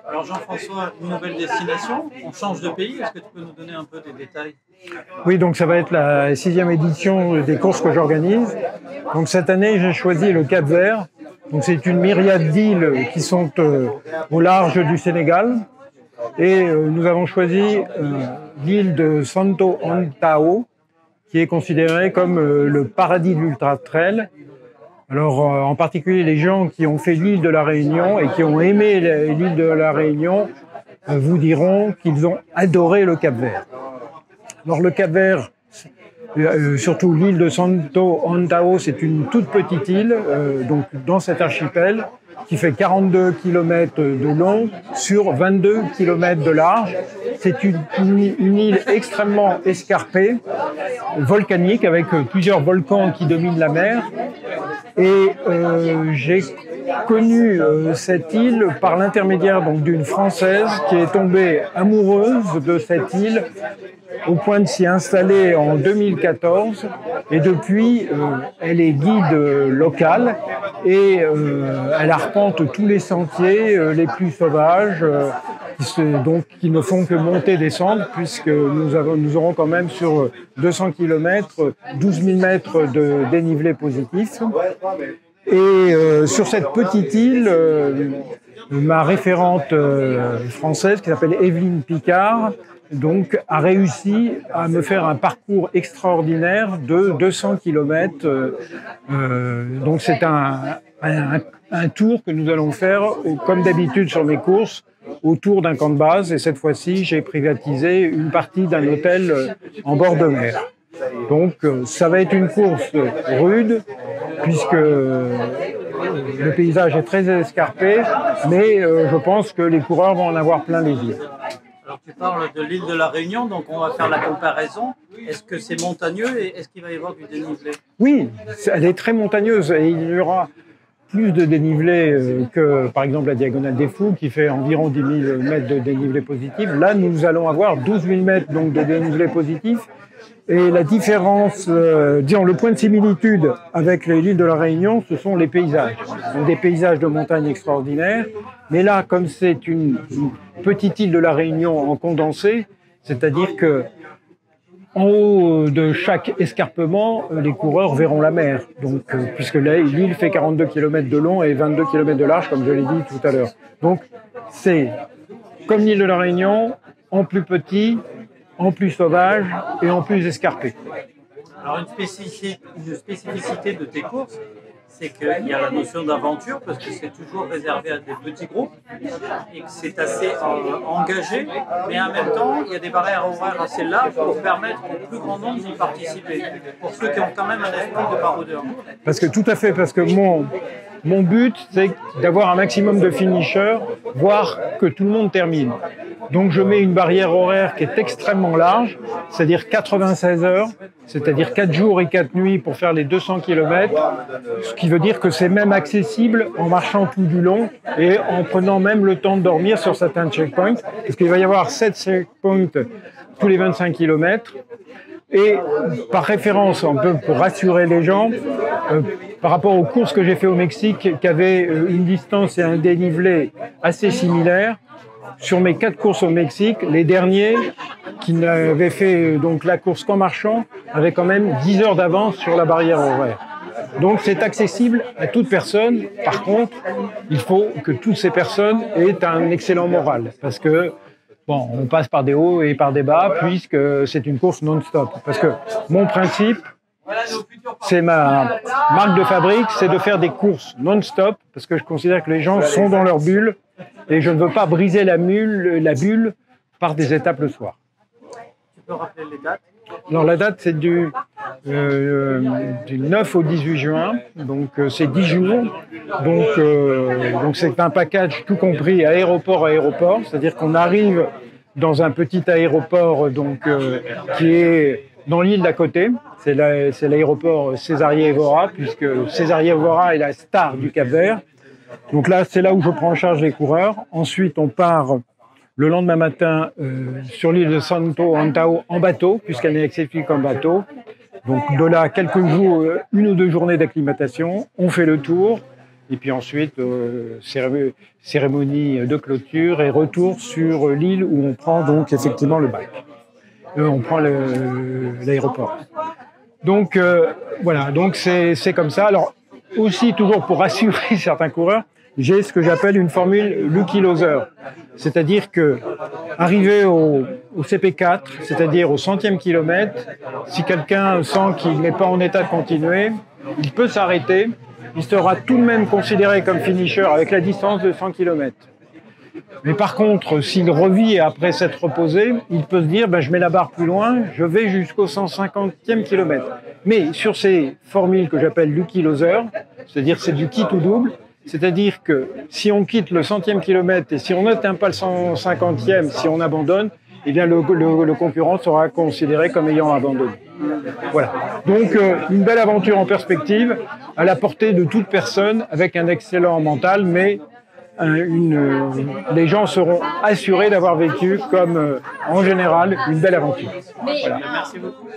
Alors Jean-François, une nouvelle destination, on change de pays, est-ce que tu peux nous donner un peu des détails? Oui, donc ça va être la 6e édition des courses que j'organise. Donc cette année, j'ai choisi le Cap-Vert. Donc c'est une myriade d'îles qui sont au large du Sénégal. Et nous avons choisi l'île de Santo Antao, qui est considérée comme le paradis de l'ultra-trail. Alors, en particulier, les gens qui ont fait l'île de la Réunion et qui ont aimé l'île de la Réunion vous diront qu'ils ont adoré le Cap-Vert. Alors, le Cap-Vert, surtout l'île de Santo Antao, c'est une toute petite île, donc dans cet archipel, qui fait 42 km de long sur 22 km de large. C'est une île extrêmement escarpée, volcanique, avec plusieurs volcans qui dominent la mer. Et j'ai connu cette île par l'intermédiaire d'une Française qui est tombée amoureuse de cette île au point de s'y installer en 2014. Et depuis, elle est guide locale et elle arpente tous les sentiers les plus sauvages qui ne font que monter et descendre, puisque nous aurons quand même sur 200 km 12 000 mètres de dénivelé positif. Et sur cette petite île, ma référente française, qui s'appelle Evelyne Picard, donc, a réussi à me faire un parcours extraordinaire de 200 km. Donc c'est un tour que nous allons faire, comme d'habitude sur mes courses, autour d'un camp de base. Et cette fois-ci, j'ai privatisé une partie d'un hôtel en bord de mer. Donc ça va être une course rude, puisque le paysage est très escarpé, mais je pense que les coureurs vont en avoir plein les yeux. Alors tu parles de l'île de la Réunion, donc on va faire la comparaison. Est-ce que c'est montagneux et est-ce qu'il va y avoir du dénivelé? Oui, elle est très montagneuse et il y aura plus de dénivelé que par exemple la Diagonale des Fous qui fait environ 10 000 mètres de dénivelé positif. Là, nous allons avoir 12 000 mètres donc, de dénivelé positif. Et la différence, disons, le point de similitude avec l'île de la Réunion, ce sont les paysages. Donc, des paysages de montagne extraordinaires. Mais là, comme c'est une petite île de la Réunion en condensé, c'est-à-dire que en haut de chaque escarpement, les coureurs verront la mer. Donc, puisque l'île fait 42 km de long et 22 km de large, comme je l'ai dit tout à l'heure. Donc, c'est comme l'île de la Réunion, en plus petit, en plus sauvage et en plus escarpé. Alors une spécificité de tes courses, c'est qu'il y a la notion d'aventure, parce que c'est toujours réservé à des petits groupes, et que c'est assez engagé, mais en même temps, il y a des barrières horaires assez larges pour permettre au plus grand nombre d'y participer, pour ceux qui ont quand même un esprit de baroudeur. Parce que tout à fait, parce que mon but, c'est d'avoir un maximum de finishers, voire que tout le monde termine. Donc je mets une barrière horaire qui est extrêmement large, c'est-à-dire 96 heures, c'est-à-dire 4 jours et 4 nuits pour faire les 200 km, ce qui veut dire que c'est même accessible en marchant tout du long et en prenant même le temps de dormir sur certains checkpoints, parce qu'il va y avoir 7 checkpoints tous les 25 km. Et par référence, un peu pour rassurer les gens, par rapport aux courses que j'ai fait au Mexique, qui avaient une distance et un dénivelé assez similaires, sur mes 4 courses au Mexique, les derniers qui n'avaient fait donc la course qu'en marchant avaient quand même 10 heures d'avance sur la barrière horaire. Donc c'est accessible à toute personne. Par contre, il faut que toutes ces personnes aient un excellent moral, parce que bon, on passe par des hauts et par des bas, puisque c'est une course non-stop. Parce que mon principe, c'est ma marque de fabrique, c'est de faire des courses non-stop, parce que je considère que les gens sont dans leur bulle, et je ne veux pas briser la bulle par des étapes le soir. Tu peux rappeler les dates? Alors la date, c'est du 9 au 18 juin, donc c'est 10 jours. Donc c'est un package tout compris aéroport à aéroport, c'est-à-dire qu'on arrive dans un petit aéroport qui est dans l'île d'à côté. C'est l'aéroport Césarier-Évora, puisque Césarier-Évora est la star du Cap-Vert. Donc là, c'est là où je prends en charge les coureurs. Ensuite, on part le lendemain matin sur l'île de Santo Antao en bateau, puisqu'elle n'est accessible qu'en bateau. Donc de là, quelques jours, 1 ou 2 journées d'acclimatation. On fait le tour. Et puis ensuite, cérémonie de clôture et retour sur l'île où on prend donc effectivement le bac. On prend l'aéroport. Donc voilà, donc c'est comme ça. Alors aussi, toujours pour rassurer certains coureurs, j'ai ce que j'appelle une formule Lucky Loser. C'est-à-dire que, arrivé au CP4, c'est-à-dire au 100e kilomètre, si quelqu'un sent qu'il n'est pas en état de continuer, il peut s'arrêter. Il sera tout de même considéré comme finisher avec la distance de 100 km. Mais par contre, s'il revit après s'être reposé, il peut se dire je mets la barre plus loin, je vais jusqu'au 150e kilomètre. Mais sur ces formules que j'appelle Lucky Loser, c'est-à-dire c'est du quitte ou double, c'est-à-dire que si on quitte le 100e kilomètre et si on n'atteint pas le 150e, si on abandonne, eh bien le concurrent sera considéré comme ayant abandonné. Voilà. Donc une belle aventure en perspective, à la portée de toute personne, avec un excellent mental, mais les gens seront assurés d'avoir vécu, comme en général, une belle aventure. Voilà. Merci beaucoup.